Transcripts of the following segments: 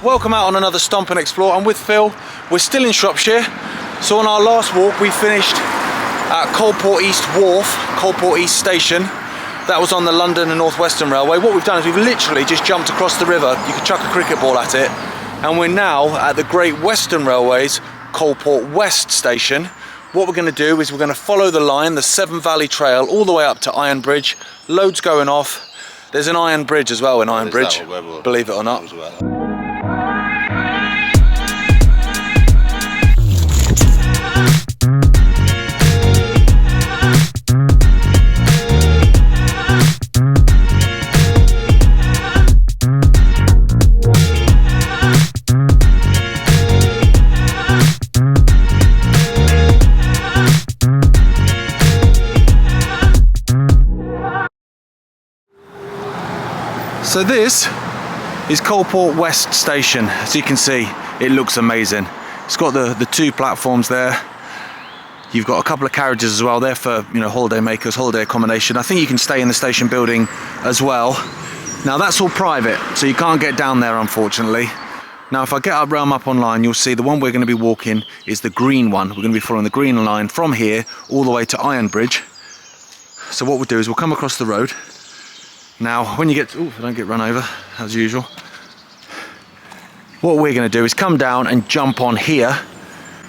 welcome out on another Stomp and Explore. I'm with Phil. We're still in Shropshire. So on our last walk we finished at Coalport East Wharf, Coalport East Station. That was on the London and North Western Railway. What we've done is we've literally just jumped across the river. You can chuck a cricket ball at it. And we're now at the Great Western Railway's Coalport West Station. What we're going to do is we're going to follow the line, the Severn Valley Trail, all the way up to Ironbridge. Loads going off. There's an iron bridge as well in Ironbridge, believe it or not. So this is Coalport West Station. As you can see, it looks amazing. It's got the two platforms there. You've got a couple of carriages as well there for, you know, holiday makers, holiday accommodation. I think you can stay in the station building as well. Now that's all private, so you can't get down there unfortunately. Now if I get our realm up online, you'll see the one we're going to be walking is the green one. We're going to be following the green line from here all the way to Ironbridge. So what we'll do is we'll come across the road. Now, when you get to, don't get run over, as usual. What we're going to do is come down and jump on here,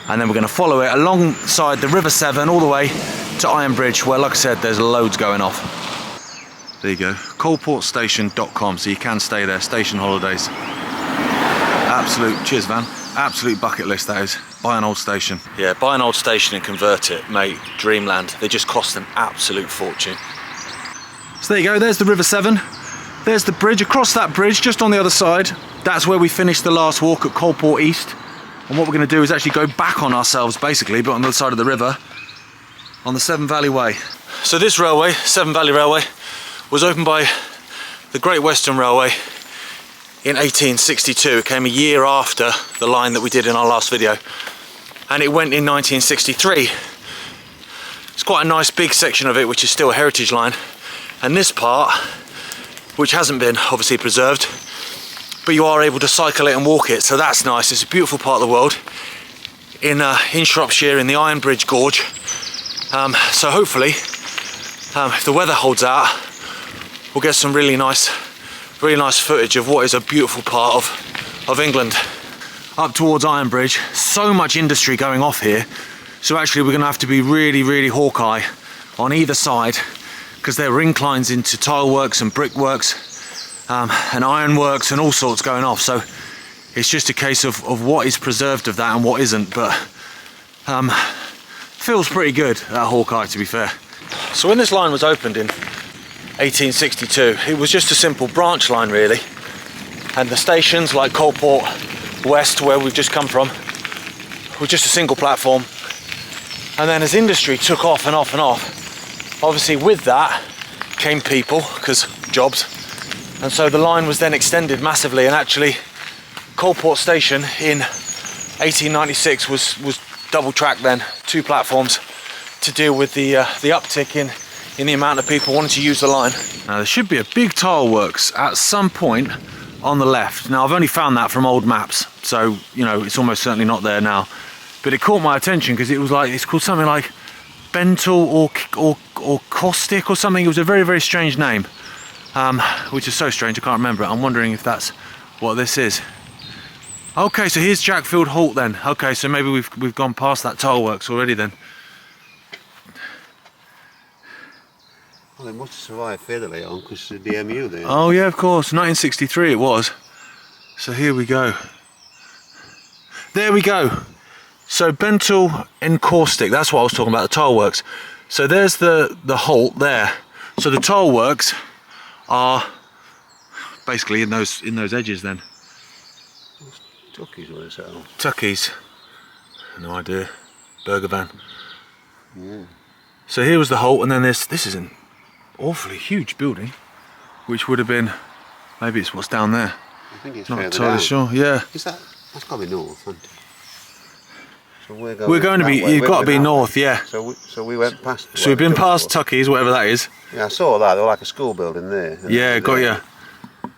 and then we're going to follow it alongside the River Severn all the way to Ironbridge, where, like I said, there's loads going off. There you go, coalportstation.com, so you can stay there, station holidays. Absolute, cheers Van, absolute bucket list that is. Buy an old station. Yeah, buy an old station and convert it, mate, dreamland. They just cost an absolute fortune. So there you go, there's the River Severn, there's the bridge. Across that bridge, just on the other side, that's where we finished the last walk at Coalport East. And what we're going to do is actually go back on ourselves basically, but on the other side of the river, on the Severn Valley Way. So this railway, Severn Valley Railway, was opened by the Great Western Railway in 1862. It came a year after the line that we did in our last video. And it went in 1963. It's quite a nice big section of it, which is still a heritage line. And this part, which hasn't been obviously preserved, but you are able to cycle it and walk it, so that's nice. It's a beautiful part of the world in Shropshire, in the Ironbridge gorge. So hopefully, if the weather holds out, we'll get some really nice footage of what is a beautiful part of England. Up towards Ironbridge, so much industry going off here, so actually we're going to have to be really hawk-eye on either side, because there were inclines into tile works and brickworks and ironworks and all sorts going off. So it's just a case of what is preserved of that and what isn't. But feels pretty good, that Hawkeye, to be fair. So when this line was opened in 1862, it was just a simple branch line really. And the stations like Coalport West, where we've just come from, were just a single platform. And then as industry took off and off and off, obviously with that came people, because jobs, and so the line was then extended massively, and actually Coalport Station in 1896 was double track then, two platforms to deal with the uptick in the amount of people wanting to use the line. Now there should be a big tile works at some point on the left. Now I've only found that from old maps, so you know it's almost certainly not there now, but it caught my attention because it was like, it's called something like Bental or Caustic or something. It was a very strange name, which is so strange I can't remember it. I'm wondering if that's what this is. Okay, so here's Jackfield Halt then. Okay, so maybe we've gone past that tile works already then. Well, they must have survived fairly late on because the DMU there. Oh yeah, of course, 1963 it was. So here we go. There we go. So Bental and Caustic, that's what I was talking about, the tile works. So there's the halt there. So the tile works are basically in those edges then. Tuckies, what is that? Tuckies. No idea. Burger van. Yeah. So here was the halt, and then this is an awfully huge building, which would have been, maybe it's what's down there. I think it's not further entirely down. sure. Yeah. Is that? That's got to be north, isn't it? So we're going to be. You've got to be north, yeah. So we went past. So we've been past Tuckies, whatever that is. Yeah, I saw that. They're like a school building there. Yeah, got you.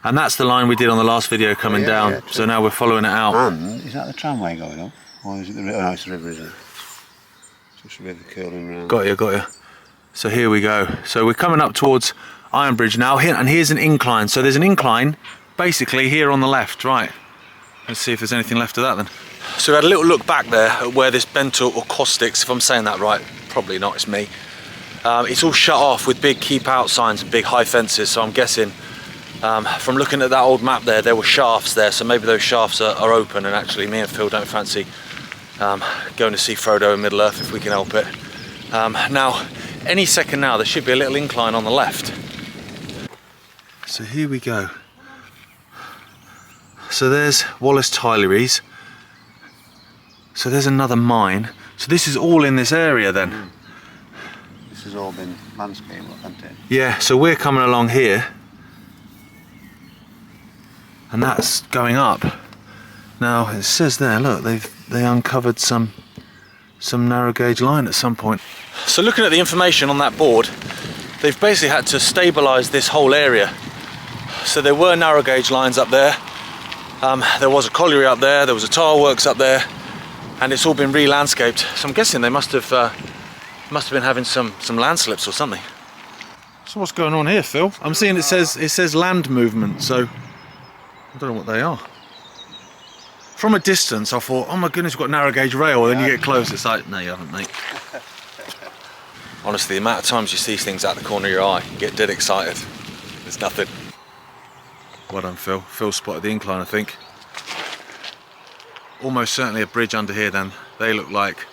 And that's the line we did on the last video coming down. Yeah, so now we're following it out. And is that the tramway going up? Or is it the river? Oh, no, it's the river, isn't it? It's just a river curling round. Got you. So here we go. So we're coming up towards Ironbridge now, and here's an incline. So there's an incline basically here on the left, right? Let's see if there's anything left of that then. So we had a little look back there at where this bento or caustics, if I'm saying that right, probably not, it's me. It's all shut off with big keep out signs and big high fences, so I'm guessing from looking at that old map there were shafts there, so maybe those shafts are open, and actually me and Phil don't fancy going to see Frodo in Middle Earth if we can help it. Now, any second now there should be a little incline on the left. So here we go. So there's Wallace Tyleries. So there's another mine. So this is all in this area then? This has all been landscaped, hasn't it? Yeah, so we're coming along here. And that's going up. Now it says there, look, they uncovered some narrow gauge line at some point. So looking at the information on that board, they've basically had to stabilise this whole area. So there were narrow gauge lines up there. There was a colliery up there, there was a tile works up there, and it's all been re-landscaped. So I'm guessing they must have been having some landslips or something. So what's going on here, Phil? I'm seeing it says land movement, so I don't know what they are. From a distance I thought, oh my goodness, we've got narrow gauge rail, and then you get close, it's like, no you haven't, mate. Honestly, the amount of times you see things out the corner of your eye, you get dead excited. There's nothing. Well done, Phil. Phil spotted the incline, I think. Almost certainly a bridge under here then. They look like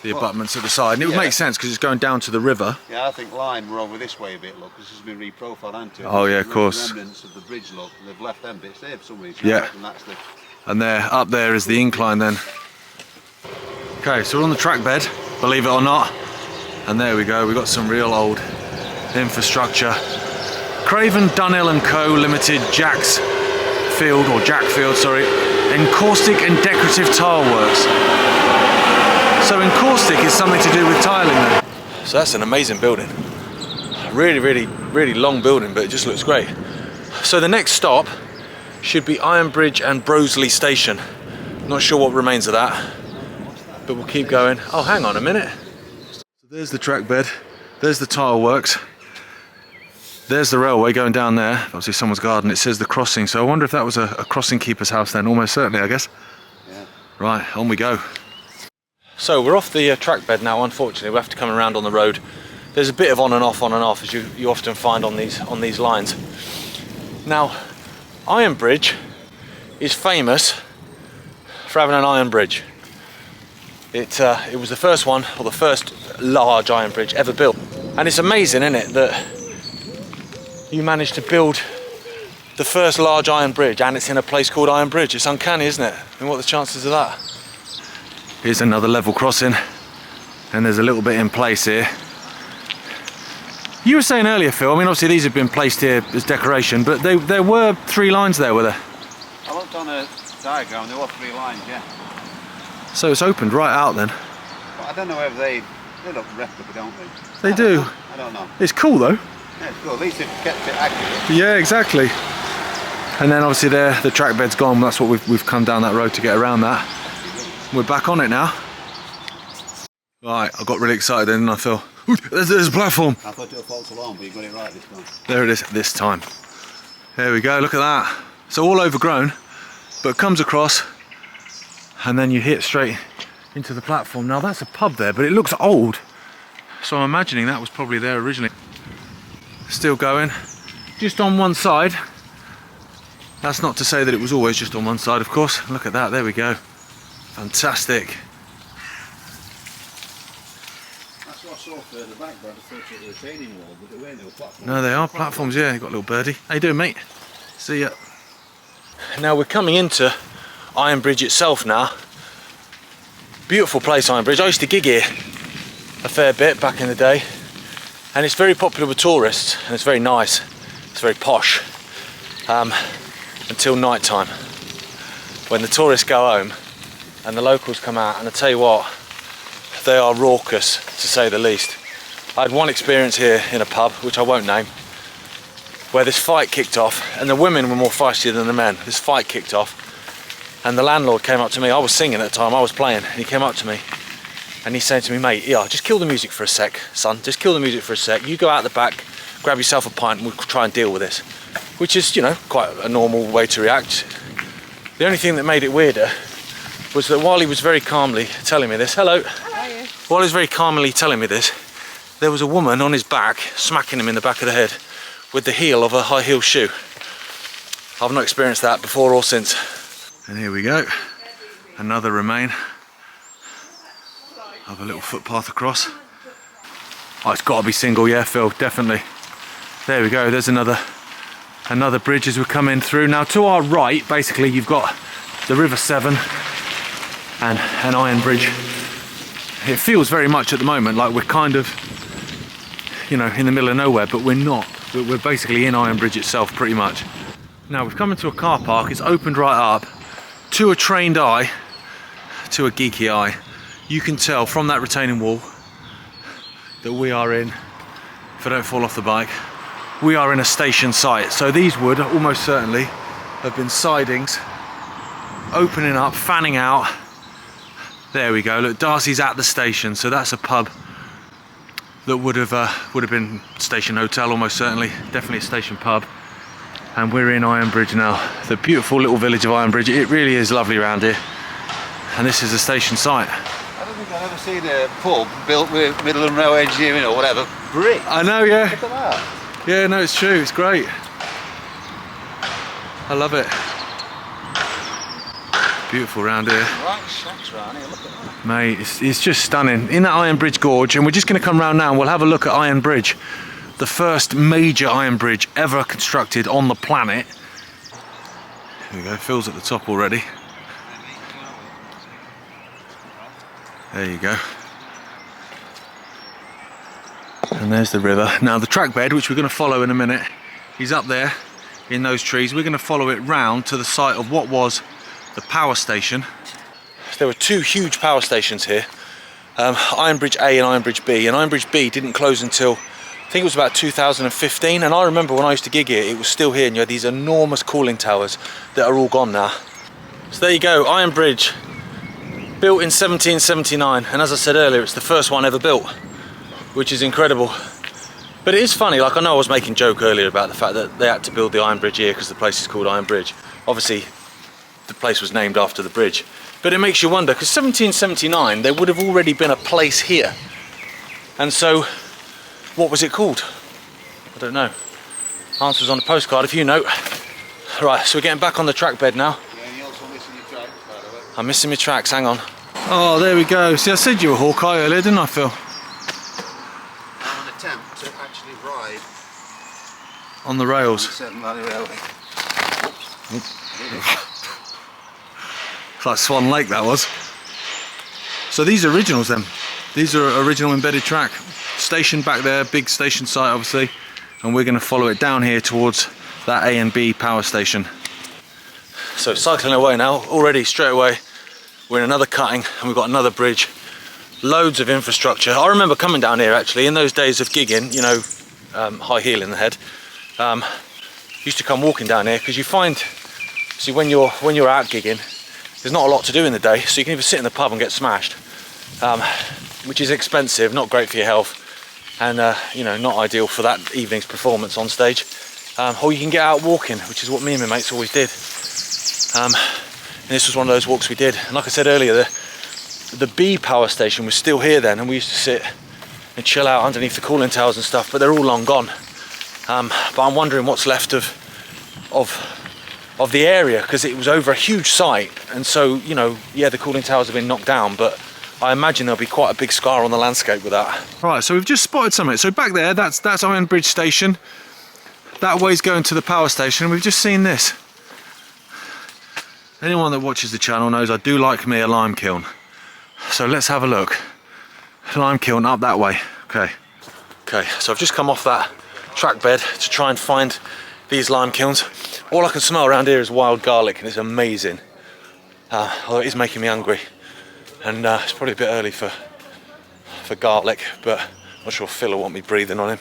the abutments at the side. And it would make sense because it's going down to the river. Yeah, I think line we're over this way a bit, look, because this has been reprofiled, hasn't it? Oh yeah, of course. Remnants of the bridge, look, they've left them bits there for some reason. Yeah. And that's the... And there, up there is the incline then. Okay, so we're on the track bed, believe it or not. And there we go, we've got some real old infrastructure. Craven Dunhill & Co. Limited, Jack's Field, or Jack Field, sorry, encaustic and decorative tile works. So encaustic is something to do with tiling then. So that's an amazing building. Really long building, but it just looks great. So the next stop should be Ironbridge and Broseley Station. Not sure what remains of that, but we'll keep going. Oh, hang on a minute. So there's the track bed, there's the tile works. There's the railway going down there, obviously someone's garden. It says the crossing, so I wonder if that was a crossing keeper's house then, almost certainly I guess. Yeah. Right, on we go. So we're off the track bed now, unfortunately. We have to come around on the road. There's a bit of on and off, as you often find on these lines. Now, Ironbridge is famous for having an iron bridge. It was the first one, or the first large iron bridge ever built. And it's amazing, isn't it, that you managed to build the first large iron bridge and it's in a place called Ironbridge. It's uncanny, isn't it? And what are the chances of that? Here's another level crossing, and there's a little bit in place here. You were saying earlier, Phil, I mean obviously these have been placed here as decoration, but there were 3 lines there, were there? I looked on a diagram, there were 3 lines, yeah. So it's opened right out then? But I don't know whether they look replica, don't they? They do. I don't know. It's cool though. Yeah, it's cool. At least they've kept it accurate. Yeah, exactly. And then obviously there, the track bed's gone. That's what we've come down that road to get around that. We're back on it now. Right, I got really excited then, didn't I, Phil? Ooh, there's a platform. I thought it was false alarm, but you got it right this time. There it is, this time. There we go, look at that. So all overgrown, but it comes across, and then you hit straight into the platform. Now that's a pub there, but it looks old. So I'm imagining that was probably there originally. Still going, just on one side. That's not to say that it was always just on one side, of course. Look at that, there we go. Fantastic. That's what I saw further back, but I thought it was a retaining wall, but there weren't no platforms. No, they are platforms, yeah. You've got a little birdie. How you doing, mate? See ya. Now we're coming into Ironbridge itself now. Beautiful place, Ironbridge. I used to gig here a fair bit back in the day, and it's very popular with tourists, and it's very nice. It's very posh. Until night time, when the tourists go home and the locals come out, and I tell you what, they are raucous to say the least. I had one experience here in a pub, which I won't name, where this fight kicked off, and the women were more feisty than the men. This fight kicked off, and the landlord came up to me. I was singing at the time, I was playing, and he came up to me and he's saying to me, mate, yeah, just kill the music for a sec, son, just kill the music for a sec. You go out the back, grab yourself a pint, and we'll try and deal with this. Which is, you know, quite a normal way to react. The only thing that made it weirder was that while he was very calmly telling me this, hello, while he was very calmly telling me this, there was a woman on his back, smacking him in the back of the head with the heel of a high heel shoe. I've not experienced that before or since. And here we go, another remain of a little footpath across. Oh, it's got to be single, yeah, Phil, definitely. There we go, there's another bridge as we're coming through. Now to our right, basically, you've got the River Severn and Ironbridge. It feels very much at the moment like we're kind of, you know, in the middle of nowhere, but we're not. We're basically in Ironbridge itself, pretty much. Now we've come into a car park. It's opened right up. To a trained eye, to a geeky eye, you can tell from that retaining wall that we are in, if I don't fall off the bike, we are in a station site. So these would almost certainly have been sidings opening up, fanning out. There we go, look, Darcy's at the station, so that's a pub that would have been station hotel, almost certainly, definitely a station pub. And we're in Ironbridge now, the beautiful little village of Ironbridge. It really is lovely around here, and this is a station site. I don't think I've ever seen a pub built with Midland Railway engineering or whatever, brick. I know, yeah. Look at that. Yeah, no, it's true, it's great. I love it. Beautiful around here. Right, shacks round here, look at that. Mate, it's just stunning. In that Ironbridge gorge, and we're just going to come round now and we'll have a look at Ironbridge. The first major iron bridge ever constructed on the planet. Here we go, Phil's at the top already. There you go. And there's the river. Now the track bed, which we're going to follow in a minute, is up there in those trees. We're going to follow it round to the site of what was the power station. There were two huge power stations here, Ironbridge A and Ironbridge B, and Ironbridge B didn't close until I think it was about 2015, and I remember when I used to gig here, it was still here, and you had these enormous cooling towers that are all gone now. So there you go, Ironbridge, built in 1779, and as I said earlier, it's the first one ever built, which is incredible. But it is funny, like I know I was making a joke earlier about the fact that they had to build the Iron Bridge here because the place is called Ironbridge. Obviously, the place was named after the bridge. But it makes you wonder, because 1779, there would have already been a place here. And so, what was it called? I don't know. Answers on the postcard if you know. Right, so we're getting back on the track bed now. Yeah, and you're also missing your tracks, by the way. I'm missing my tracks, hang on. Oh, there we go. See, I said you were Hawkeye earlier, didn't I, Phil? An attempt to actually ride On the rails. the Severn Valley Railway. It's like Swan Lake, that was. So these are originals then. These are original embedded track. Station back there, big station site obviously. And we're going to follow it down here towards that A and B power station. So cycling away now, already straight away we're in another cutting and we've got another bridge. Loads of infrastructure. I remember coming down here actually in those days of gigging, you know, high heel in the head. Used to come walking down here because you find, see when you're out gigging, there's not a lot to do in the day, so you can either sit in the pub and get smashed, which is expensive, not great for your health, and you know, not ideal for that evening's performance on stage. Or you can get out walking, which is what me and my mates always did. And this was one of those walks we did. And like I said earlier, the B power station was still here then, and we used to sit and chill out underneath the cooling towers and stuff, but they're all long gone. But I'm wondering what's left of the area, because it was over a huge site, and so, you know, yeah, the cooling towers have been knocked down, but I imagine there'll be quite a big scar on the landscape with that. Right, so we've just spotted something. So back there, that's Ironbridge station. That way's going to the power station. We've just seen this. Anyone that watches the channel knows I do like me a lime kiln. So let's have a look. Lime kiln up that way. Okay, so I've just come off that track bed to try and find these lime kilns. All I can smell around here is wild garlic, and it's amazing. Although it is making me hungry, and it's probably a bit early for garlic, but I'm not sure Phil will want me breathing on him.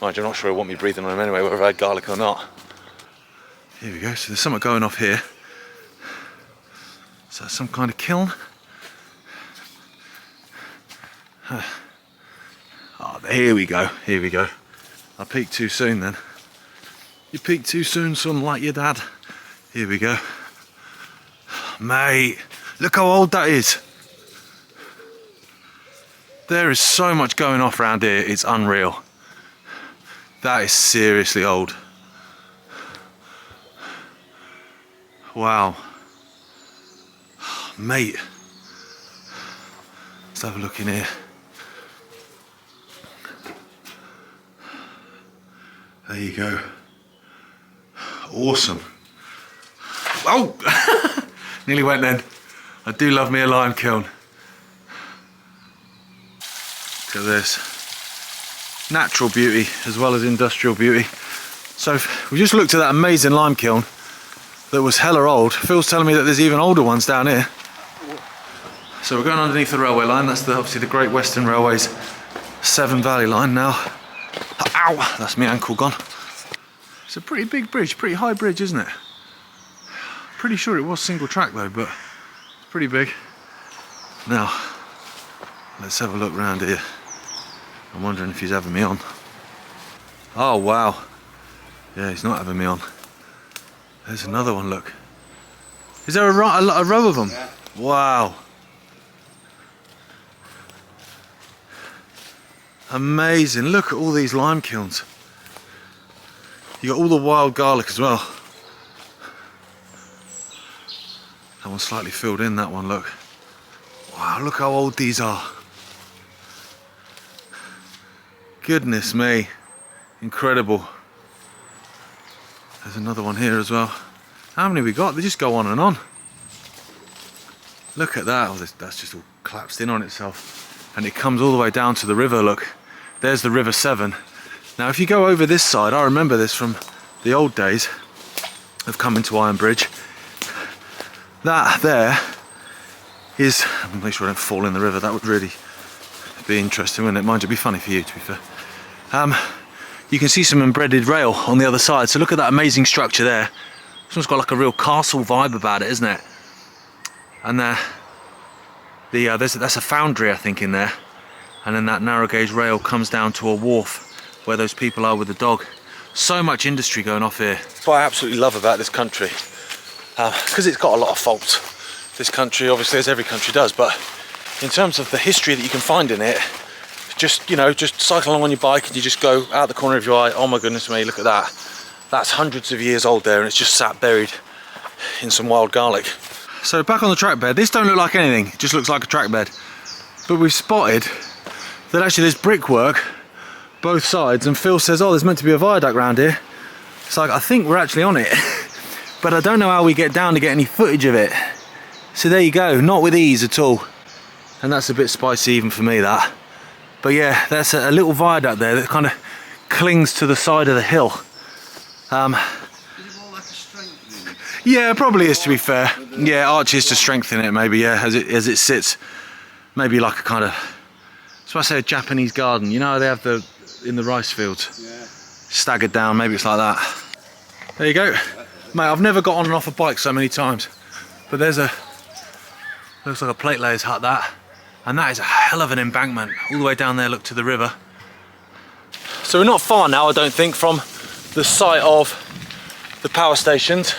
Mind you, I'm not sure I want me breathing on them anyway, whether I had garlic or not. Here we go, so there's something going off here. So some kind of kiln. Oh, here we go, here we go. I peeked too soon then. You peeked too soon, son, like your dad. Here we go. Mate, look how old that is. There is so much going off around here, it's unreal. That is seriously old. Wow. Mate. Let's have a look in here. There you go. Awesome. Oh! Nearly went then. I do love me a lime kiln. Look at this. Natural beauty as well as industrial beauty. So we just looked at that amazing lime kiln that was hella old. Phil's telling me that there's even older ones down here. So we're going underneath the railway line. That's obviously the Great Western Railway's Severn Valley line now. Ow! That's my ankle gone. It's a pretty big bridge, pretty high bridge, isn't it? Pretty sure it was single track though, but it's pretty big. Now, let's have a look around here. I'm wondering if he's having me on. Oh wow. Yeah, he's not having me on. There's another one, look. Is there a row of them? Yeah. Wow. Amazing, look at all these lime kilns. You got all the wild garlic as well. That one's slightly filled in, that one, look. Wow, look how old these are. Goodness me, incredible. There's another one here as well. How many we got? They just go on and on. Look at that, oh, that's just all collapsed in on itself. And it comes all the way down to the river, look. There's the River Severn. Now if you go over this side, I remember this from the old days of coming to Ironbridge. That there is, make sure I don't fall in the river, that would really be interesting, wouldn't it? Mind you, it'd be funny for you, to be fair. You can see some embedded rail on the other side, so look at that amazing structure there. This one's got like a real castle vibe about it, isn't it? And that's a foundry, I think, in there. And then that narrow gauge rail comes down to a wharf where those people are with the dog. So much industry going off here. That's what I absolutely love about this country. Because it's got a lot of faults. This country, obviously, as every country does, but in terms of the history that you can find in it, just, you know, just cycle along on your bike and you just go out the corner of your eye, oh my goodness me, look at that. That's hundreds of years old there and it's just sat buried in some wild garlic. So back on the track bed, this don't look like anything, it just looks like a track bed. But we've spotted that actually there's brickwork both sides, and Phil says, oh, there's meant to be a viaduct around here. It's like, I think we're actually on it, but I don't know how we get down to get any footage of it. So there you go, not with ease at all. And that's a bit spicy even for me, that. But yeah, that's a little viaduct there that kind of clings to the side of the hill. Is it more like a strengthening? Yeah, it probably is, to be fair. Yeah, arches to strengthen it, maybe, yeah, as it sits. Maybe like a kind of, that's why I say a Japanese garden. You know how they have in the rice fields? Yeah. Staggered down, maybe it's like that. There you go. Mate, I've never got on and off a bike so many times. But there's looks like a plate layer's hut, that. And that is a hell of an embankment. All the way down there, look to the river. So we're not far now, I don't think, from the site of the power stations.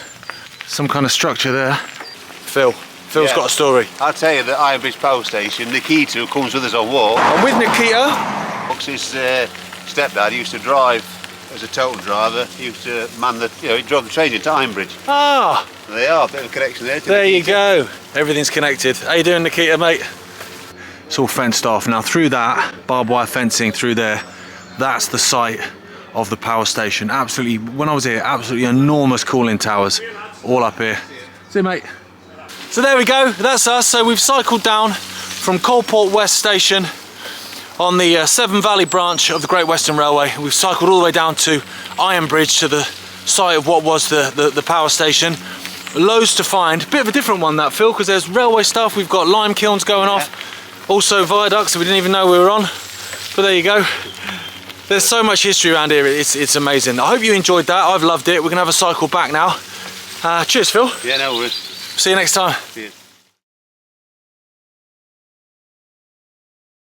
Some kind of structure there. Phil's got a story. I'll tell you, the Ironbridge power station, Nikita, who comes with us on walk. I'm with Nikita. His stepdad used to drive as a total driver. He used to man he drove the train into Ironbridge. Ah! There they are, a bit of a connection there. There you go. Everything's connected. How you doing, Nikita, mate? It's all fenced off. Now through that, barbed wire fencing through there, that's the site of the power station. Absolutely, when I was here, absolutely enormous cooling towers all up here. See you, mate. So there we go, that's us. So we've cycled down from Coalport West station on the Severn Valley branch of the Great Western Railway. We've cycled all the way down to Ironbridge, to the site of what was the power station. Loads to find. Bit of a different one, that, Phil, because there's railway stuff. We've got lime kilns going off. Also viaducts that we didn't even know we were on. But there you go. There's so much history around here, it's amazing. I hope you enjoyed that. I've loved it. We're going to have a cycle back now. Cheers, Phil. Yeah, no worries. See you next time. Cheers.